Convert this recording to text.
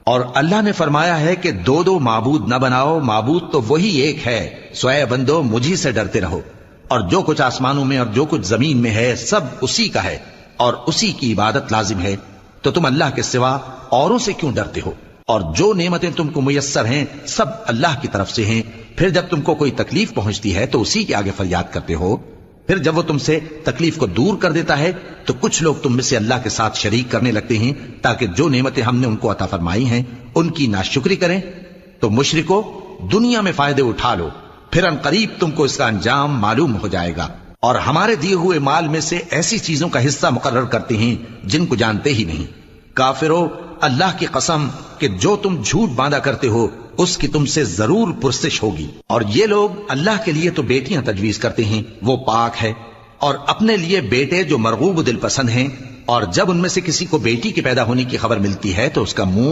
और अल्लाह ने फरमाया है कि दो दो माबूद न बनाओ, माबूद तो वही एक है, स्वय बंदो मुझी से डरते रहो। और जो कुछ आसमानों में और जो कुछ जमीन में है सब उसी का है और उसी की इबादत लाजिम है, तो तुम अल्लाह के सिवा औरों से क्यों डरते हो? और जो नेमतें तुमको मुयस्सर हैं सब अल्लाह की तरफ से हैं। फिर जब तुमको कोई तकलीफ पहुंचती है तो उसी के आगे फरियाद करते हो। फिर जब वो तुमसे तकलीफ को दूर कर देता है तो कुछ लोग तुम में से अल्लाह के साथ शरीक करने लगते हैं ताकि जो नेमतें हमने उनको अता फरमाई हैं उनकी नाशुक्री करें। तो मुशरिको, दुनिया में फायदे उठा लो, फिर अनकरीब तुमको इसका अंजाम मालूम हो जाएगा। और हमारे दिए हुए माल में से ऐसी चीजों का हिस्सा मुकर्रर करते हैं जिनको जानते ही नहीं। काफिरो, अल्लाह की कसम कि जो तुम झूठ बांधा करते हो उसकी तुमसे जरूर पुरसिश होगी। और ये लोग अल्लाह के लिए तो बेटियां तजवीज करते हैं, वो पाक है, और अपने लिए बेटे जो मरगूब दिल पसंद हैं। और जब उनमें से किसी को बेटी के पैदा होने की खबर मिलती है तो उसका मुंह